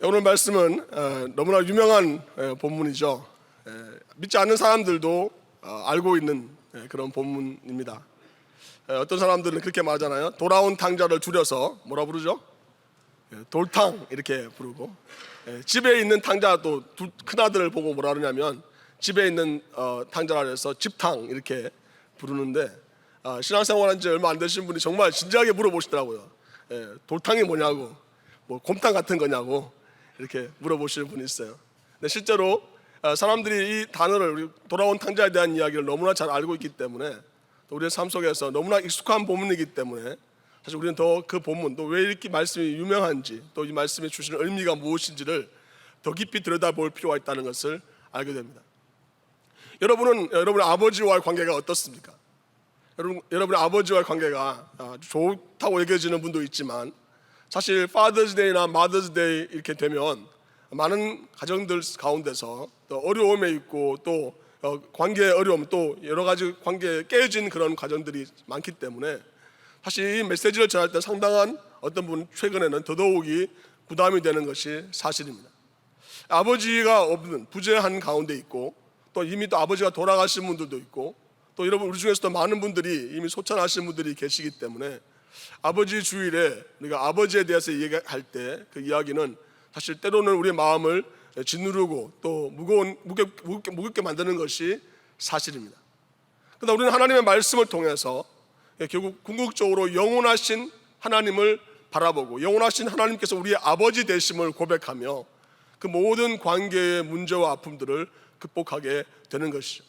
오늘 말씀은 너무나 유명한 본문이죠. 믿지 않는 사람들도 알고 있는 그런 본문입니다. 어떤 사람들은 그렇게 말하잖아요. 돌아온 탕자를 줄여서 뭐라 부르죠? 돌탕 이렇게 부르고, 집에 있는 탕자 또 큰아들을 보고 뭐라 그러냐면 집에 있는 탕자라 해서 집탕 이렇게 부르는데, 신앙생활한 지 얼마 안 되신 분이 정말 진지하게 물어보시더라고요. 돌탕이 뭐냐고, 뭐 곰탕 같은 거냐고 이렇게 물어보시는 분이 있어요. 근데 실제로 사람들이 이 단어를, 우리 돌아온 탕자에 대한 이야기를 너무나 잘 알고 있기 때문에, 또 우리의 삶 속에서 너무나 익숙한 본문이기 때문에 사실 우리는 더 그 본문, 또 왜 이렇게 말씀이 유명한지, 또 이 말씀이 주시는 의미가 무엇인지를 더 깊이 들여다볼 필요가 있다는 것을 알게 됩니다. 여러분은 여러분의 아버지와의 관계가 어떻습니까? 여러분의 아버지와의 관계가 좋다고 여겨지는 분도 있지만, 사실 Father's Day나 Mother's Day 이렇게 되면 많은 가정들 가운데서 또 어려움에 있고, 또 관계의 어려움, 또 여러 가지 관계에 깨어진 그런 가정들이 많기 때문에 사실 이 메시지를 전할 때 상당한, 어떤 분 최근에는 더더욱이 부담이 되는 것이 사실입니다. 아버지가 없는 부재한 가운데 있고, 또 이미 또 아버지가 돌아가신 분들도 있고, 또 여러분 우리 중에서도 많은 분들이 이미 소천하신 분들이 계시기 때문에 아버지 주일에 우리가 아버지에 대해서 얘기할 때 그 이야기는 사실 때로는 우리의 마음을 짓누르고 또 무겁게 만드는 것이 사실입니다. 그러나 우리는 하나님의 말씀을 통해서 결국 궁극적으로 영원하신 하나님을 바라보고, 영원하신 하나님께서 우리의 아버지 되심을 고백하며 그 모든 관계의 문제와 아픔들을 극복하게 되는 것이죠.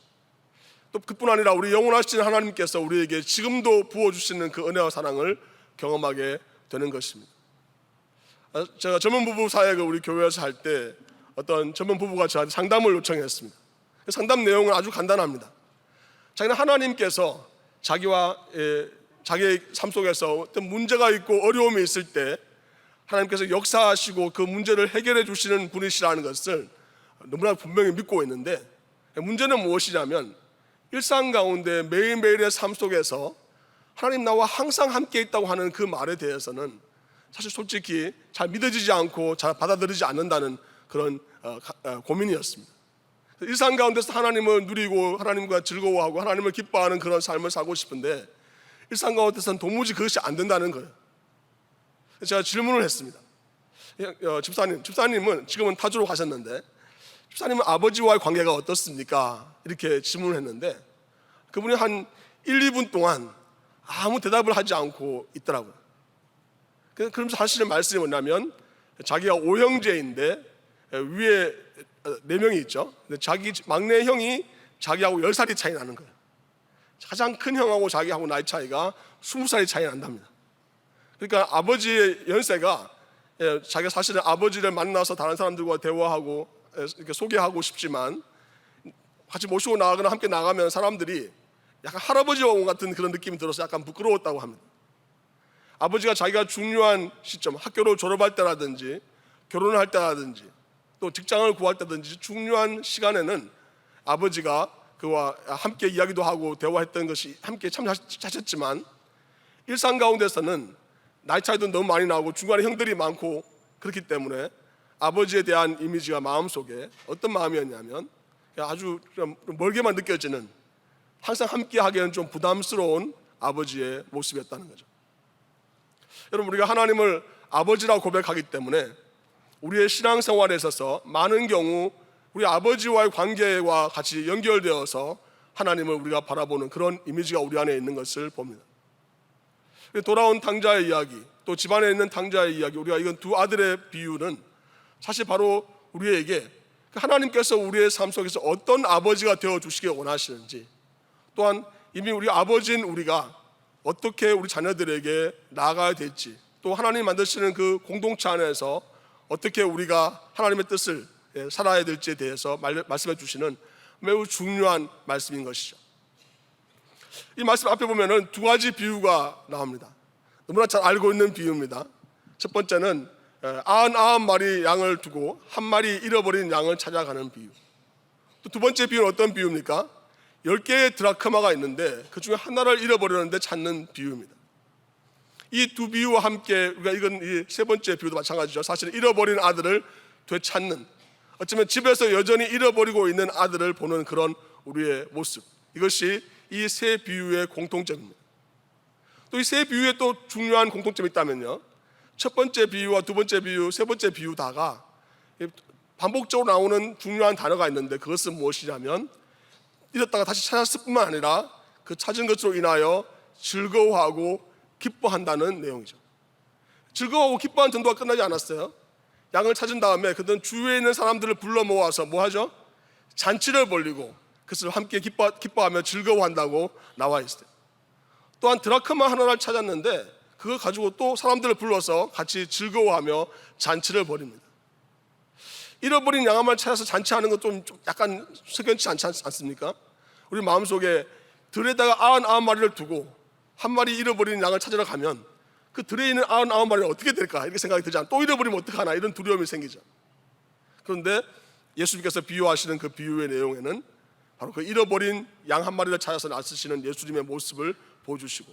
또 그뿐 아니라 우리 영원하신 하나님께서 우리에게 지금도 부어주시는 그 은혜와 사랑을 경험하게 되는 것입니다. 제가 젊은 부부 사역을 우리 교회에서 할 때 어떤 젊은 부부가 저한테 상담을 요청했습니다. 상담 내용은 아주 간단합니다. 자기는 하나님께서 자기의 삶 속에서 어떤 문제가 있고 어려움이 있을 때 하나님께서 역사하시고 그 문제를 해결해 주시는 분이시라는 것을 너무나 분명히 믿고 있는데, 문제는 무엇이냐면 일상 가운데 매일매일의 삶 속에서 하나님 나와 항상 함께 있다고 하는 그 말에 대해서는 사실 솔직히 잘 믿어지지 않고 잘 받아들이지 않는다는 그런 고민이었습니다. 일상 가운데서 하나님을 누리고 하나님과 즐거워하고 하나님을 기뻐하는 그런 삶을 살고 싶은데, 일상 가운데서는 도무지 그것이 안 된다는 거예요. 제가 질문을 했습니다. 집사님은 지금은 타주로 가셨는데, 집사님은 아버지와의 관계가 어떻습니까? 이렇게 질문을 했는데 그분이 한 1, 2분 동안 아무 대답을 하지 않고 있더라고요. 그러면서 하시는 말씀이 뭐냐면, 자기가 5형제인데 위에 4명이 있죠. 근데 자기 막내 형이 자기하고 10살이 차이 나는 거예요. 가장 큰 형하고 자기하고 나이 차이가 20살이 차이 난답니다. 그러니까 아버지의 연세가, 자기가 사실은 아버지를 만나서 다른 사람들과 대화하고 이렇게 소개하고 싶지만 같이 모시고 나가거나 함께 나가면 사람들이 약간 할아버지와 온 같은 그런 느낌이 들어서 약간 부끄러웠다고 합니다. 아버지가 자기가 중요한 시점, 학교를 졸업할 때라든지 결혼을 할 때라든지 또 직장을 구할 때든지 중요한 시간에는 아버지가 그와 함께 이야기도 하고 대화했던 것이 함께 참여하셨지만, 일상 가운데서는 나이 차이도 너무 많이 나고 중간에 형들이 많고 그렇기 때문에 아버지에 대한 이미지가 마음속에 어떤 마음이었냐면 아주 좀 멀게만 느껴지는, 항상 함께 하기에는 좀 부담스러운 아버지의 모습이었다는 거죠. 여러분, 우리가 하나님을 아버지라고 고백하기 때문에 우리의 신앙생활에 있어서 많은 경우 우리 아버지와의 관계와 같이 연결되어서 하나님을 우리가 바라보는 그런 이미지가 우리 안에 있는 것을 봅니다. 돌아온 탕자의 이야기, 또 집안에 있는 탕자의 이야기, 우리가 이건 두 아들의 비유는 사실 바로 우리에게 하나님께서 우리의 삶 속에서 어떤 아버지가 되어주시길 원하시는지, 또한 이미 우리 아버지인 우리가 어떻게 우리 자녀들에게 나아가야 될지, 또 하나님 만드시는 그 공동체 안에서 어떻게 우리가 하나님의 뜻을 살아야 될지에 대해서 말씀해 주시는 매우 중요한 말씀인 것이죠. 이 말씀 앞에 보면은 두 가지 비유가 나옵니다. 너무나 잘 알고 있는 비유입니다. 첫 번째는 99마리 양을 두고 한 마리 잃어버린 양을 찾아가는 비유. 또 두 번째 비유는 어떤 비유입니까? 10개의 드라크마가 있는데 그 중에 하나를 잃어버렸는데 찾는 비유입니다. 이 두 비유와 함께 우리가 이건 이 세 번째 비유도 마찬가지죠. 사실 잃어버린 아들을 되찾는, 어쩌면 집에서 여전히 잃어버리고 있는 아들을 보는 그런 우리의 모습, 이것이 이 세 비유의 공통점입니다. 또 이 세 비유에 또 중요한 공통점이 있다면요, 첫 번째 비유와 두 번째 비유, 세 번째 비유 다가 반복적으로 나오는 중요한 단어가 있는데, 그것은 무엇이냐면 잃었다가 다시 찾았을 뿐만 아니라 그 찾은 것으로 인하여 즐거워하고 기뻐한다는 내용이죠. 즐거워하고 기뻐하는 정도가 끝나지 않았어요. 양을 찾은 다음에 그들은 주위에 있는 사람들을 불러 모아서 뭐 하죠? 잔치를 벌리고 그것을 함께 기뻐하며 즐거워한다고 나와 있어요. 또한 드라크마 하나를 찾았는데 그걸 가지고 또 사람들을 불러서 같이 즐거워하며 잔치를 벌입니다. 잃어버린 양 한 마리 찾아서 잔치하는 것 좀 약간 석연치 않지 않습니까? 우리 마음속에 들에다가 99마리를 두고 한 마리 잃어버린 양을 찾으러 가면 그 들에 있는 99마리는 어떻게 될까 이렇게 생각이 들지 않아요? 또 잃어버리면 어떡하나 이런 두려움이 생기죠. 그런데 예수님께서 비유하시는 그 비유의 내용에는 바로 그 잃어버린 양 한 마리를 찾아서 나서시는 예수님의 모습을 보여주시고,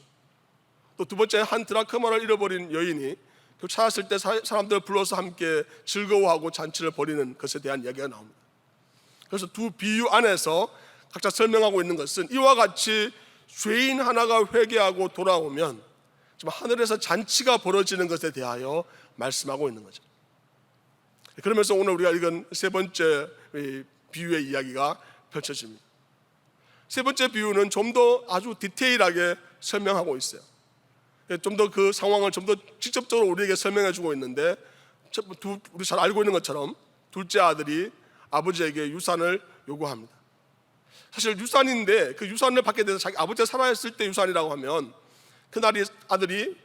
또 두 번째, 한 드라크마를 잃어버린 여인이 그 찾았을 때 사람들을 불러서 함께 즐거워하고 잔치를 벌이는 것에 대한 이야기가 나옵니다. 그래서 두 비유 안에서 각자 설명하고 있는 것은 이와 같이 죄인 하나가 회개하고 돌아오면 정말 하늘에서 잔치가 벌어지는 것에 대하여 말씀하고 있는 거죠. 그러면서 오늘 우리가 읽은 세 번째 비유의 이야기가 펼쳐집니다. 세 번째 비유는 좀 더 아주 디테일하게 설명하고 있어요. 좀 더 그 상황을 좀 더 직접적으로 우리에게 설명해 주고 있는데, 우리 잘 알고 있는 것처럼 둘째 아들이 아버지에게 유산을 요구합니다. 사실 유산인데 그 유산을 받게 돼서 자기 아버지가 살아있을 때 유산이라고 하면 큰아들이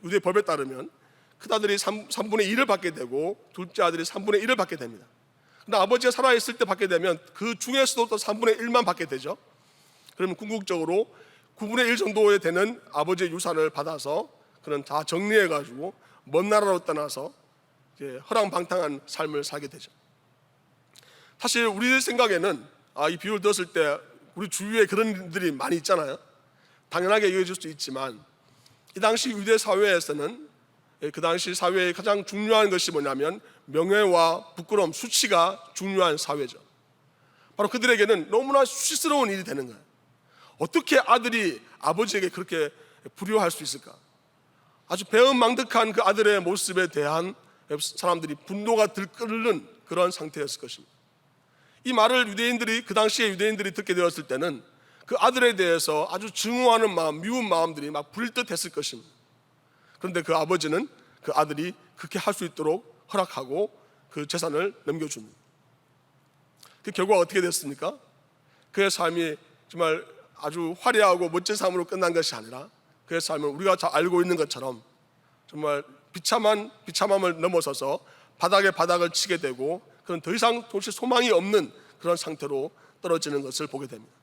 유대 법에 따르면 큰아들이 3분의 1을 받게 되고 둘째 아들이 3분의 1을 받게 됩니다. 근데 아버지가 살아있을 때 받게 되면 그 중에서도 또 3분의 1만 받게 되죠. 그러면 궁극적으로 9분의 1 정도에 되는 아버지의 유산을 받아서 그는 다 정리해가지고 먼 나라로 떠나서 허랑방탕한 삶을 살게 되죠. 사실 우리 생각에는 이 비유를 들었을 때 우리 주위에 그런 일들이 많이 있잖아요. 당연하게 여겨질 수 있지만 이 당시 유대 사회에서는 그 당시 사회의 가장 중요한 것이 뭐냐면 명예와 부끄러움, 수치가 중요한 사회죠. 바로 그들에게는 너무나 수치스러운 일이 되는 거예요. 어떻게 아들이 아버지에게 그렇게 불효할 수 있을까? 아주 배은망덕한 그 아들의 모습에 대한 사람들이 분노가 들끓는 그런 상태였을 것입니다. 이 말을 그 당시에 유대인들이 듣게 되었을 때는 그 아들에 대해서 아주 증오하는 마음, 미운 마음들이 막 불일 듯 했을 것입니다. 그런데 그 아버지는 그 아들이 그렇게 할 수 있도록 허락하고 그 재산을 넘겨줍니다. 그 결과가 어떻게 됐습니까? 그의 삶이 정말 아주 화려하고 멋진 삶으로 끝난 것이 아니라 그의 삶은 우리가 잘 알고 있는 것처럼 정말 비참함을 넘어서서 바닥을 치게 되고 그런 더 이상 도대체 소망이 없는 그런 상태로 떨어지는 것을 보게 됩니다.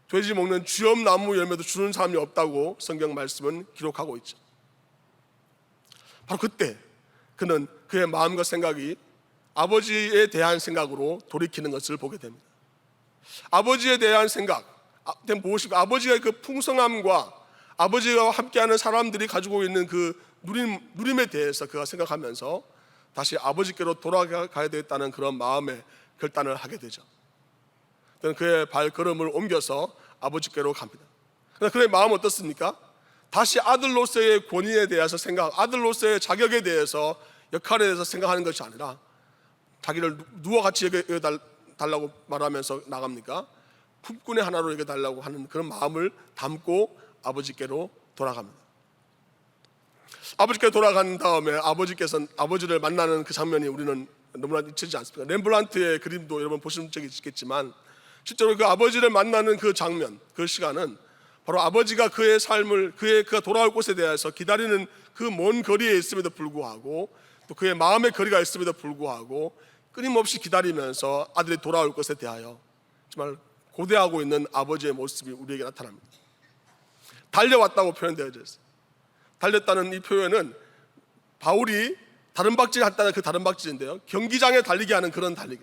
돼지 먹는 쥐엄나무 열매도 주는 사람이 없다고 성경 말씀은 기록하고 있죠. 바로 그때 그는 그의 마음과 생각이 아버지에 대한 생각으로 돌이키는 것을 보게 됩니다. 아버지에 대한 생각, 무엇일까? 아버지의 그 풍성함과 아버지와 함께하는 사람들이 가지고 있는 그 누림에 대해서 그가 생각하면서 다시 아버지께로 돌아가야 되겠다는 그런 마음의 결단을 하게 되죠. 그의 발걸음을 옮겨서 아버지께로 갑니다. 그런데 그의 마음은 어떻습니까? 다시 아들로서의 권위에 대해서 아들로서의 자격에 대해서, 역할에 대해서 생각하는 것이 아니라 자기를 누와 같이 여겨달라고 말하면서 나갑니까? 품꾼의 하나로 여겨달라고 하는 그런 마음을 담고 아버지께로 돌아갑니다. 아버지께 돌아간 다음에 아버지를 만나는 그 장면이 우리는 너무나 잊히지 않습니까? 렘브란트의 그림도 여러분 보신 적이 있겠지만 실제로 그 아버지를 만나는 그 장면, 그 시간은 바로 아버지가 그의 삶을 그가 돌아올 곳에 대해서 기다리는 그 먼 거리에 있음에도 불구하고 또 그의 마음의 거리가 있음에도 불구하고 끊임없이 기다리면서 아들이 돌아올 것에 대하여 정말 고대하고 있는 아버지의 모습이 우리에게 나타납니다. 달려왔다고 표현되어져 있어요. 달렸다는 이 표현은 바울이 다른 박질을 했다는 그 다른 박질인데요, 경기장에 달리게 하는 그런 달리기.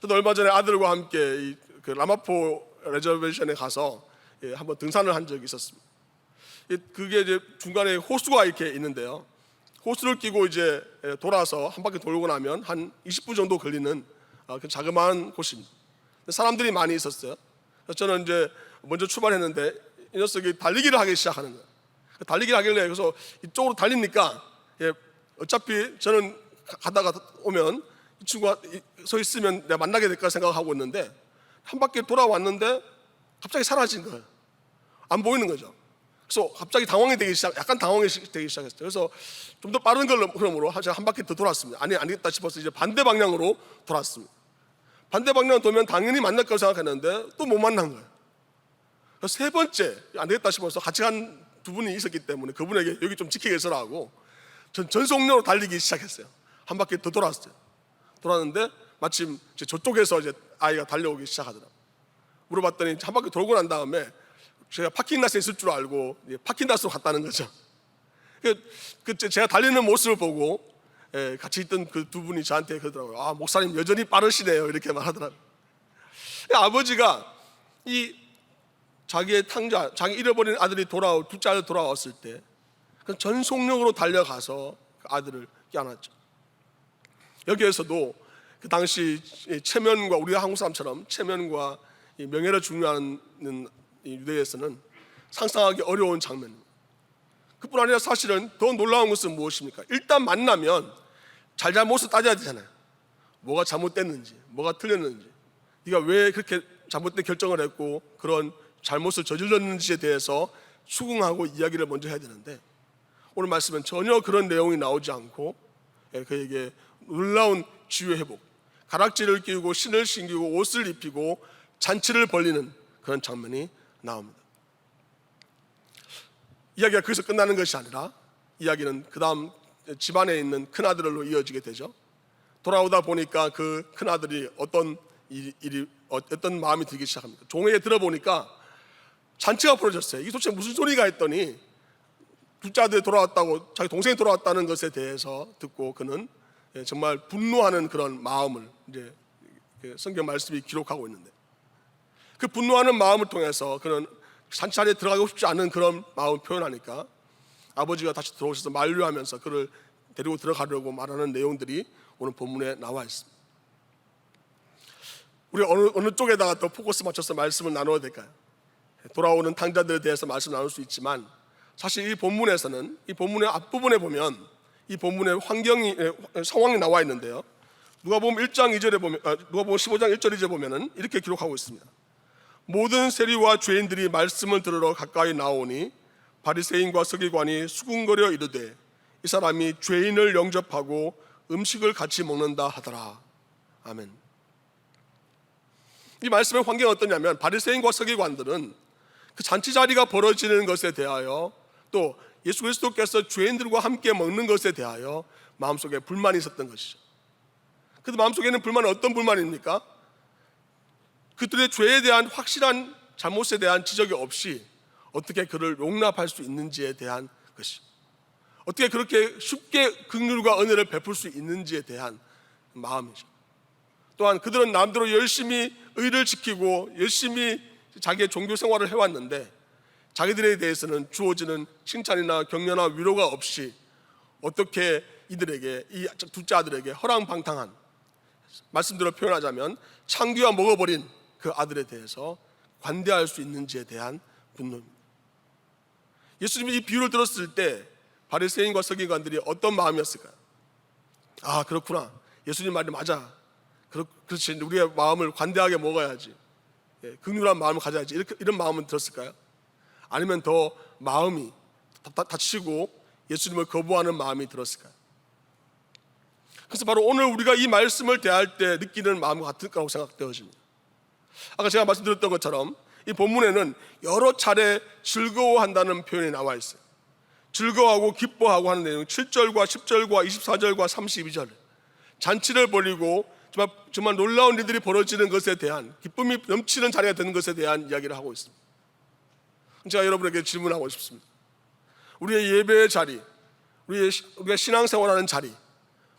저도 얼마 전에 아들과 함께 그 라마포 레저베이션에 가서 한번 등산을 한 적이 있었습니다. 그게 이제 중간에 호수가 이렇게 있는데요. 호수를 끼고 이제 돌아서 한 바퀴 돌고 나면 한 20분 정도 걸리는 그 자그마한 곳입니다. 사람들이 많이 있었어요. 그래서 저는 이제 먼저 출발했는데 이 녀석이 달리기를 하기 시작하는 거예요. 달리기를 하길래 그래서 이쪽으로 달리니까 어차피 저는 가다가 오면 이 친구가 서 있으면 내가 만나게 될까 생각하고 있는데 한 바퀴 돌아왔는데 갑자기 사라진 거예요. 안 보이는 거죠. 그래서 갑자기 약간 당황이 되기 시작했어요. 그래서 좀 더 빠른 걸음으로 제가 한 바퀴 더 돌았습니다. 아니 아니겠다 싶어서 이제 반대 방향으로 돌았습니다. 반대 방향으로 돌면 당연히 만날 거라고 생각했는데 또 못 만난 거예요. 그래서 세 번째 안 되겠다 싶어서 같이 간 두 분이 있었기 때문에 그분에게 여기 좀 지키게 있으라고 전 전속력으로 달리기 시작했어요. 한 바퀴 더 돌았어요. 돌았는데 마침 저쪽에서 이제 아이가 달려오기 시작하더라고요. 물어봤더니 한 바퀴 돌고 난 다음에 제가 파킹닷에 있을 줄 알고 파킹닷으로 갔다는 거죠. 제가 달리는 모습을 보고 같이 있던 그 두 분이 저한테 그러더라고요. 아, 목사님 여전히 빠르시네요. 이렇게 말하더라고요. 아버지가 이 자기의 탕자, 자기 잃어버린 아들이 둘째 아들 돌아왔을 때 전속력으로 달려가서 그 아들을 껴안았죠. 여기에서도 그 당시 체면과 우리가 한국 사람처럼 체면과 명예를 중요하는 유대에서는 상상하기 어려운 장면입니다. 그뿐 아니라 사실은 더 놀라운 것은 무엇입니까? 일단 만나면 잘못을 따져야 되잖아요. 뭐가 잘못됐는지, 뭐가 틀렸는지, 네가 왜 그렇게 잘못된 결정을 했고 그런 잘못을 저질렀는지에 대해서 수긍하고 이야기를 먼저 해야 되는데 오늘 말씀은 전혀 그런 내용이 나오지 않고 그에게 놀라운 치유 회복, 가락지를 끼우고 신을 신기고 옷을 입히고 잔치를 벌리는 그런 장면이 나옵니다. 이야기가 거기서 끝나는 것이 아니라 이야기는 그 다음 집안에 있는 큰아들로 이어지게 되죠. 돌아오다 보니까 그 큰아들이 어떤 마음이 들기 시작합니다. 종에게 들어보니까 잔치가 벌어졌어요. 이게 도대체 무슨 소리가 했더니 둘째 아들이 돌아왔다고, 자기 동생이 돌아왔다는 것에 대해서 듣고 그는 정말 분노하는 그런 마음을 이제 성경 말씀이 기록하고 있는데 그 분노하는 마음을 통해서 그는 잔치 자리에 들어가고 싶지 않은 그런 마음을 표현하니까 아버지가 다시 들어오셔서 만류하면서 그를 데리고 들어가려고 말하는 내용들이 오늘 본문에 나와 있습니다. 우리 어느 쪽에다가 더 포커스 맞춰서 말씀을 나눠야 될까요? 돌아오는 탕자들에 대해서 말씀 나눌 수 있지만 사실 이 본문에서는 이 본문의 앞부분에 보면 이 본문의 상황이 나와 있는데요. 누가복음 1장 2절에 보면 누가복음 15장 1절 2절에 보면은 이렇게 기록하고 있습니다. 모든 세리와 죄인들이 말씀을 들으러 가까이 나오니 바리새인과 서기관이 수군거려 이르되 이 사람이 죄인을 영접하고 음식을 같이 먹는다 하더라. 아멘. 이 말씀의 환경이 어떠냐면 바리새인과 서기관들은 그 잔치 자리가 벌어지는 것에 대하여 또 예수 그리스도께서 죄인들과 함께 먹는 것에 대하여 마음속에 불만이 있었던 것이죠. 그 마음속에는 불만은 어떤 불만입니까? 그들의 죄에 대한 확실한 잘못에 대한 지적이 없이 어떻게 그를 용납할 수 있는지에 대한 것이죠. 어떻게 그렇게 쉽게 긍휼과 은혜를 베풀 수 있는지에 대한 마음이죠. 또한 그들은 남대로 열심히 의를 지키고 열심히 자기의 종교 생활을 해왔는데 자기들에 대해서는 주어지는 칭찬이나 격려나 위로가 없이 어떻게 이들에게, 이 둘째 아들에게 허랑방탕한, 말씀대로 표현하자면 창기와 먹어버린 그 아들에 대해서 관대할 수 있는지에 대한 분노입니다. 예수님이 이 비유를 들었을 때 바리새인과 서기관들이 어떤 마음이었을까요? 아, 그렇구나, 예수님 말이 맞아, 그렇지, 우리의 마음을 관대하게 먹어야지, 긍휼한 마음을 가져야지, 이런 마음은 들었을까요? 아니면 더 마음이 다치고 예수님을 거부하는 마음이 들었을까요? 그래서 바로 오늘 우리가 이 말씀을 대할 때 느끼는 마음과 같을 거라고 생각되어집니다. 아까 제가 말씀드렸던 것처럼 이 본문에는 여러 차례 즐거워한다는 표현이 나와 있어요. 즐거워하고 기뻐하고 하는 내용, 7절과 10절과 24절과 32절 잔치를 벌이고 정말 놀라운 일들이 벌어지는 것에 대한, 기쁨이 넘치는 자리가 되는 것에 대한 이야기를 하고 있습니다. 제가 여러분에게 질문하고 싶습니다. 우리의 예배의 자리, 우리가 신앙생활하는 자리,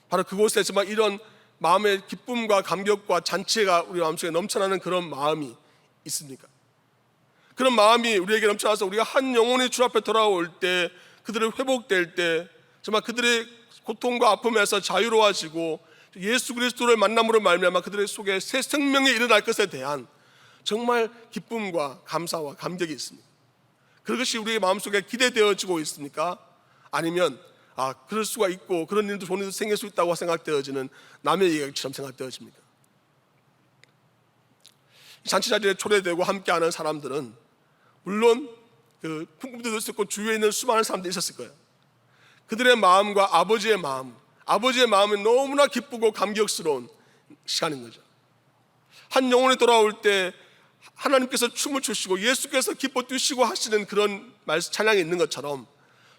바로 그곳에 정말 이런 마음의 기쁨과 감격과 잔치가 우리 마음속에 넘쳐나는 그런 마음이 있습니까? 그런 마음이 우리에게 넘쳐나서 우리가 한 영혼이 주 앞에 돌아올 때, 그들이 회복될 때 정말 그들의 고통과 아픔에서 자유로워지고 예수 그리스도를 만남으로 말미암아 그들의 속에 새 생명이 일어날 것에 대한 정말 기쁨과 감사와 감격이 있습니다. 그것이 우리의 마음속에 기대되어지고 있습니까? 아니면 그럴 수가 있고 그런 일도 좋은 일도 생길 수 있다고 생각되어지는 남의 이야기처럼 생각되어집니까? 잔치 자리에 초대되고 함께하는 사람들은 물론 그 풍금도 있었고 주위에 있는 수많은 사람들이 있었을 거예요. 그들의 마음과 아버지의 마음은 너무나 기쁘고 감격스러운 시간인 거죠. 한 영혼이 돌아올 때 하나님께서 춤을 추시고 예수께서 기뻐 뛰시고 하시는 그런 찬양이 있는 것처럼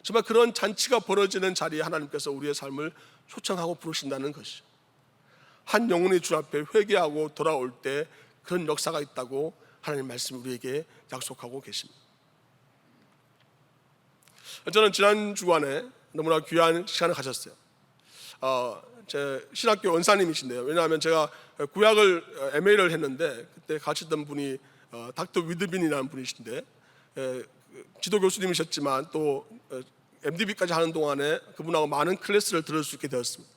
정말 그런 잔치가 벌어지는 자리에 하나님께서 우리의 삶을 초청하고 부르신다는 것이죠. 한 영혼이 주 앞에 회개하고 돌아올 때 그런 역사가 있다고 하나님 말씀이 우리에게 약속하고 계십니다. 저는 지난 주간에 너무나 귀한 시간을 가졌어요. 제 신학교 원사님이신데요. 왜냐하면 제가 구약을 MA를 했는데 그때 같이 있던 분이 닥터 위드빈이라는 분이신데 지도 교수님이셨지만 또 MDB까지 하는 동안에 그분하고 많은 클래스를 들을 수 있게 되었습니다.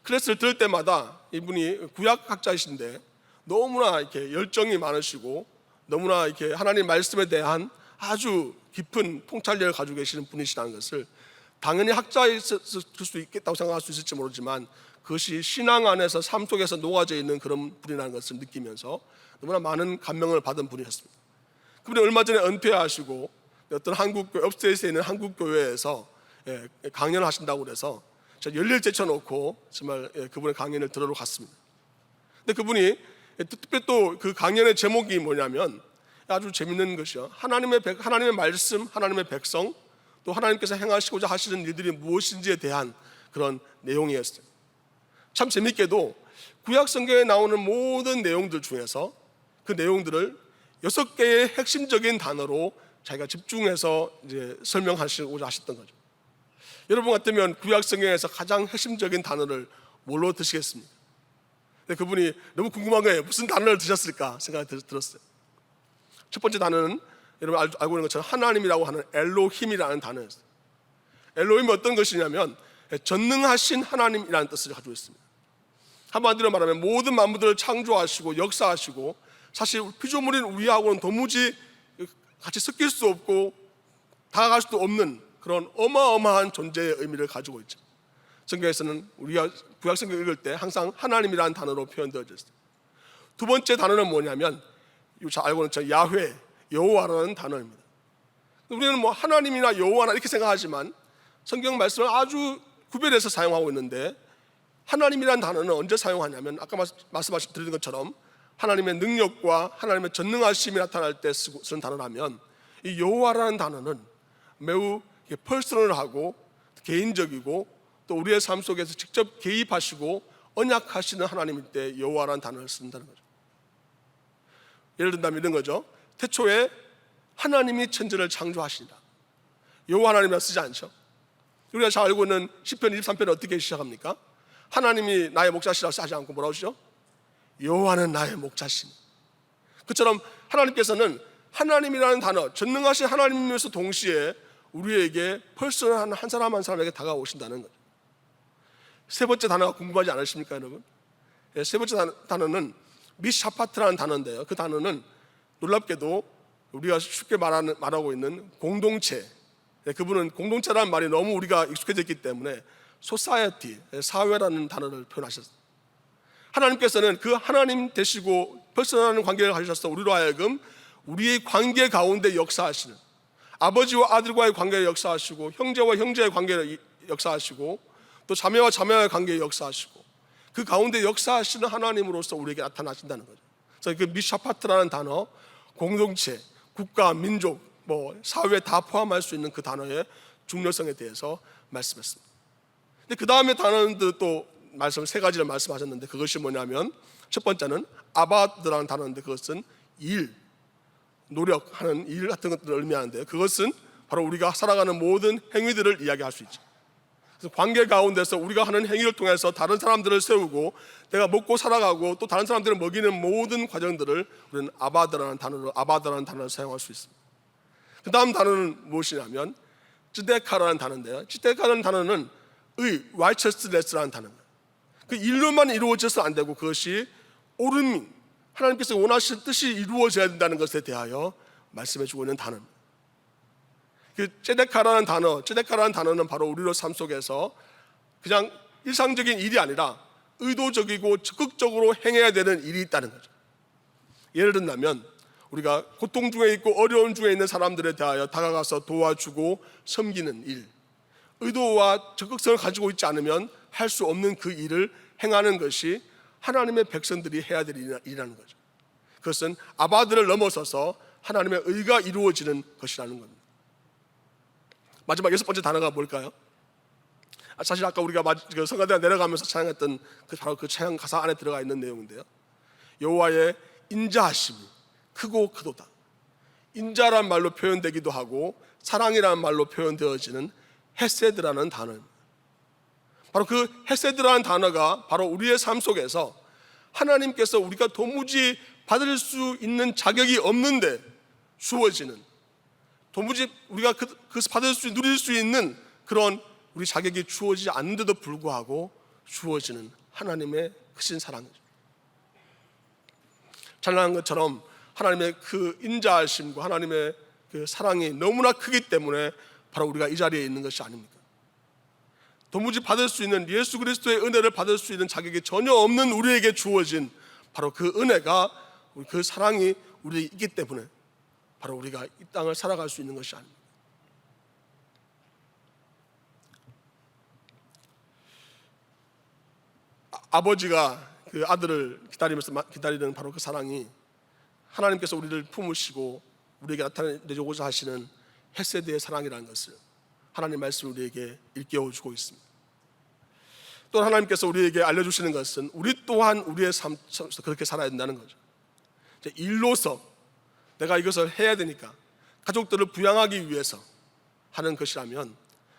클래스를 들을 때마다 이분이 구약학자이신데 너무나 이렇게 열정이 많으시고 너무나 이렇게 하나님 말씀에 대한 아주 깊은 통찰력을 가지고 계시는 분이시라는 것을 당연히 학자일 수 있겠다고 생각할 수 있을지 모르지만 그것이 신앙 안에서 삶 속에서 녹아져 있는 그런 분이라는 것을 느끼면서 너무나 많은 감명을 받은 분이셨습니다. 그분이 얼마 전에 은퇴하시고 어떤 업스테이트에 있는 한국 교회에서 강연을 하신다고 그래서 제가 열일 제쳐놓고 정말 그분의 강연을 들으러 갔습니다. 근데 그분이 특별히 또 그 강연의 제목이 뭐냐면 아주 재밌는 것이요. 하나님의 말씀, 하나님의 백성, 또 하나님께서 행하시고자 하시는 일들이 무엇인지에 대한 그런 내용이었어요. 참 재밌게도 구약 성경에 나오는 모든 내용들 중에서 그 내용들을 6개의 핵심적인 단어로 자기가 집중해서 이제 설명하시고자 하셨던 거죠. 여러분 같으면 구약 성경에서 가장 핵심적인 단어를 뭘로 드시겠습니까? 근데 그분이 너무 궁금한 거예요. 무슨 단어를 드셨을까 생각이 들었어요. 첫 번째 단어는 여러분 알고 있는 것처럼 하나님이라고 하는 엘로힘이라는 단어였어요. 엘로힘이 어떤 것이냐면 전능하신 하나님이라는 뜻을 가지고 있습니다. 한마디로 말하면 모든 만물들을 창조하시고 역사하시고 사실 피조물인 우리하고는 도무지 같이 섞일 수 없고 다가갈 수도 없는 그런 어마어마한 존재의 의미를 가지고 있죠. 성경에서는 우리가 구약 성경 읽을 때 항상 하나님이라는 단어로 표현되어져 있어요. 두 번째 단어는 뭐냐면 잘 알고 있는 야훼, 여호와라는 단어입니다. 우리는 뭐 하나님이나 여호와나 이렇게 생각하지만 성경 말씀을 아주 구별해서 사용하고 있는데 하나님이라는 단어는 언제 사용하냐면 아까 말씀드린 것처럼 하나님의 능력과 하나님의 전능하심이 나타날 때 쓰는 단어라면 이 여호와라는 단어는 매우 퍼스널하고 개인적이고 또 우리의 삶 속에서 직접 개입하시고 언약하시는 하나님일 때 여호와라는 단어를 쓴다는 거죠. 예를 든다면 이런 거죠. 태초에 하나님이 천지를 창조하시니라. 여호와 하나님이라 쓰지 않죠. 우리가 잘 알고 있는 시편 23편은 어떻게 시작합니까? 하나님이 나의 목자시라 하지 않고 뭐라고 하시죠? 여호와는 나의 목자시니. 그처럼 하나님께서는 하나님이라는 단어, 전능하신 하나님이면서 동시에 우리에게 퍼스널한 한 사람 한 사람에게 다가오신다는 거죠. 세 번째 단어가 궁금하지 않으십니까, 여러분? 세 번째 단어는 미샤파트라는 단어인데요. 그 단어는 놀랍게도 우리가 쉽게 말하고 있는 공동체. 그분은 공동체라는 말이 너무 우리가 익숙해져 있기 때문에 소사이어티, 사회라는 단어를 표현하셨어요. 하나님께서는 그 하나님 되시고 퍼스널한 관계를 가지셔서 우리로 하여금 우리의 관계 가운데 역사하시는 아버지와 아들과의 관계를 역사하시고 형제와 형제의 관계를 역사하시고 또 자매와 자매와의 관계를 역사하시고 그 가운데 역사하시는 하나님으로서 우리에게 나타나신다는 거죠. 그래서 그 미샤파트라는 단어, 공동체, 국가, 민족, 사회 다 포함할 수 있는 그 단어의 중요성에 대해서 말씀했습니다. 근데 그 다음에 단어는 또 세 가지를 말씀하셨는데 그것이 뭐냐면 첫 번째는 아바드라는 단어인데 그것은 일, 노력하는 일 같은 것들을 의미하는데 그것은 바로 우리가 살아가는 모든 행위들을 이야기할 수 있죠. 그래서 관계 가운데서 우리가 하는 행위를 통해서 다른 사람들을 세우고 내가 먹고 살아가고 또 다른 사람들을 먹이는 모든 과정들을 우리는 아바드라는 단어를 사용할 수 있습니다. 그 다음 단어는 무엇이냐면 쯔데카라는 단어인데요. 쯔데카라는 단어는 righteousness라는 단어입니다. 그 일로만 이루어져서 안 되고 그것이 옳음, 하나님께서 원하시는 뜻이 이루어져야 된다는 것에 대하여 말씀해주고 있는 단어입니다. 그 쯔데카라는 단어는 바로 우리로 삶 속에서 그냥 일상적인 일이 아니라 의도적이고 적극적으로 행해야 되는 일이 있다는 거죠. 예를 든다면 우리가 고통 중에 있고 어려움 중에 있는 사람들에 대하여 다가가서 도와주고 섬기는 일, 의도와 적극성을 가지고 있지 않으면 할 수 없는 그 일을 행하는 것이 하나님의 백성들이 해야 될 일이라는 거죠. 그것은 아바드를 넘어서서 하나님의 의가 이루어지는 것이라는 겁니다. 마지막 6번째 단어가 뭘까요? 사실 아까 우리가 성가대에 내려가면서 찬양했던 바로 그 찬양 가사 안에 들어가 있는 내용인데요. 여호와의 인자하심이 크고 크도다. 인자란 말로 표현되기도 하고 사랑이라는 말로 표현되어지는 헤세드라는 단어입니다. 바로 그 헤세드라는 단어가 바로 우리의 삶 속에서 하나님께서 우리가 도무지 받을 수 있는 자격이 없는데 주어지는, 도무지 우리가 받을 수, 누릴 수 있는 그런 우리 자격이 주어지지 않는데도 불구하고 주어지는 하나님의 크신 사랑이죠. 찬양한 것처럼 하나님의 그 인자하심과 하나님의 그 사랑이 너무나 크기 때문에 바로 우리가 이 자리에 있는 것이 아닙니까? 도무지 받을 수 있는 예수 그리스도의 은혜를 받을 수 있는 자격이 전혀 없는 우리에게 주어진 바로 그 은혜가, 그 사랑이 우리에게 있기 때문에 바로 우리가 이 땅을 살아갈 수 있는 것이 아닙니다. 아버지가 그 아들을 기다리는 바로 그 사랑이 하나님께서 우리를 품으시고 우리에게 나타내고자 하시는 헤세드의 사랑이라는 것을 하나님 말씀이 우리에게 일깨워주고 있습니다. 또 하나님께서 우리에게 알려주시는 것은 우리 또한 우리의 삶 속에서 그렇게 살아야 된다는 거죠. 일로서 내가 이것을 해야 되니까 가족들을 부양하기 위해서 하는 것이라면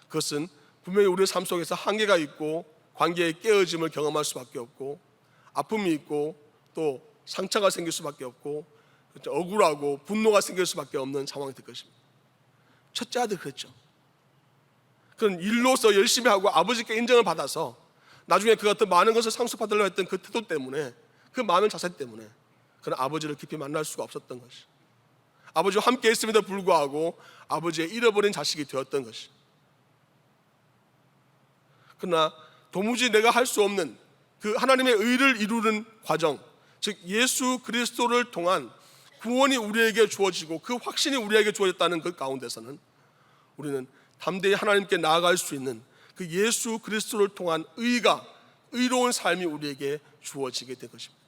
그것은 분명히 우리의 삶 속에서 한계가 있고 관계의 깨어짐을 경험할 수밖에 없고 아픔이 있고 또 상처가 생길 수밖에 없고 억울하고 분노가 생길 수밖에 없는 상황이 될 것입니다. 첫째 아들 그랬죠. 그런 일로서 열심히 하고 아버지께 인정을 받아서 나중에 그가 더 많은 것을 상속받으려고 했던 그 태도 때문에, 그 많은 자세 때문에 그는 아버지를 깊이 만날 수가 없었던 것이, 아버지와 함께 있음에도 불구하고 아버지의 잃어버린 자식이 되었던 것이. 그러나 도무지 내가 할 수 없는 그 하나님의 의를 이루는 과정, 즉 예수 그리스도를 통한 구원이 우리에게 주어지고 그 확신이 우리에게 주어졌다는 그 가운데서는 우리는 담대히 하나님께 나아갈 수 있는 그 예수 그리스도를 통한 의로운 삶이 우리에게 주어지게 된 것입니다.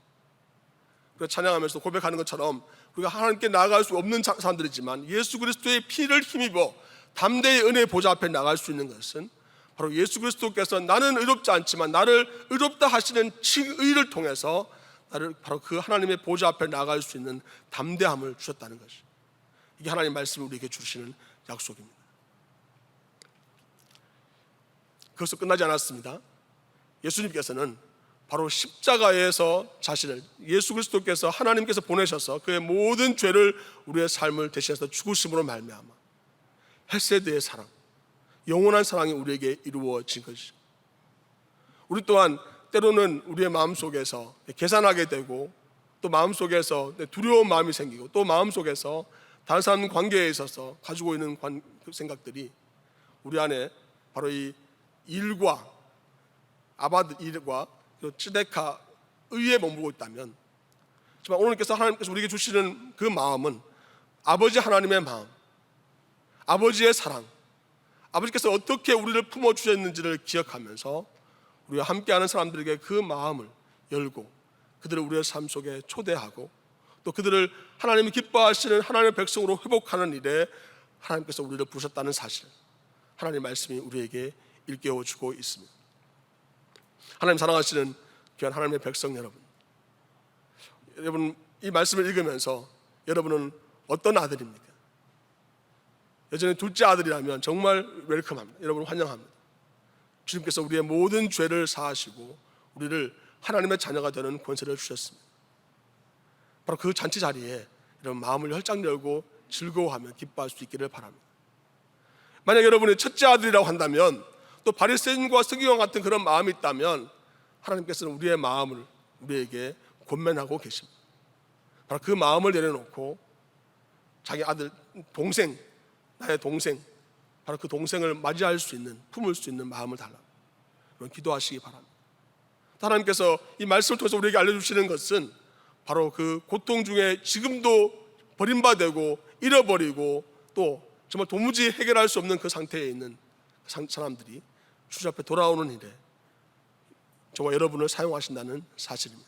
그래서 찬양하면서 고백하는 것처럼 우리가 하나님께 나아갈 수 없는 사람들이지만 예수 그리스도의 피를 힘입어 담대히 은혜의 보좌 앞에 나갈 수 있는 것은 바로 예수 그리스도께서 나는 의롭지 않지만 나를 의롭다 하시는 의를 통해서 나를 바로 그 하나님의 보좌 앞에 나갈 수 있는 담대함을 주셨다는 것이, 이게 하나님 말씀이 우리에게 주시는 약속입니다. 그것도 끝나지 않았습니다. 예수님께서는 바로 십자가에서 자신을, 예수 그리스도께서 하나님께서 보내셔서 그의 모든 죄를 우리의 삶을 대신해서 죽으심으로 말미암아 헤세드의 사랑, 영원한 사랑이 우리에게 이루어진 것이죠. 우리 또한 때로는 우리의 마음속에서 계산하게 되고 또 마음속에서 두려운 마음이 생기고 또 마음속에서 다른 사람 관계에 있어서 가지고 있는 생각들이 우리 안에 바로 이 일과 아바드 일과 쯔데카 의에 머물고 있다면, 정말 오늘께서 하나님께서 우리에게 주시는 그 마음은 아버지 하나님의 마음, 아버지의 사랑, 아버지께서 어떻게 우리를 품어주셨는지를 기억하면서 우리가 함께하는 사람들에게 그 마음을 열고 그들을 우리의 삶 속에 초대하고 또 그들을 하나님이 기뻐하시는 하나님의 백성으로 회복하는 일에 하나님께서 우리를 부르셨다는 사실, 하나님의 말씀이 우리에게 일깨워주고 있습니다. 하나님 사랑하시는 귀한 하나님의 백성 여러분, 이 말씀을 읽으면서 여러분은 어떤 아들입니까? 여전히 둘째 아들이라면 정말 웰컴합니다. 여러분 환영합니다. 주님께서 우리의 모든 죄를 사하시고 우리를 하나님의 자녀가 되는 권세를 주셨습니다. 바로 그 잔치 자리에 이런 마음을 활짝 열고 즐거워하며 기뻐할 수 있기를 바랍니다. 만약 여러분이 첫째 아들이라고 한다면, 또 바리새인과 서기관 같은 그런 마음이 있다면 하나님께서는 우리의 마음을 우리에게 권면하고 계십니다. 바로 그 마음을 내려놓고 자기 아들, 동생, 나의 동생, 바로 그 동생을 맞이할 수 있는, 품을 수 있는 마음을 달라, 그런 기도하시기 바랍니다. 하나님께서 이 말씀을 통해서 우리에게 알려주시는 것은 바로 그 고통 중에 지금도 버림받고 잃어버리고 또 정말 도무지 해결할 수 없는 그 상태에 있는 사람들이 주님 앞에 돌아오는 일에 정말 여러분을 사용하신다는 사실입니다.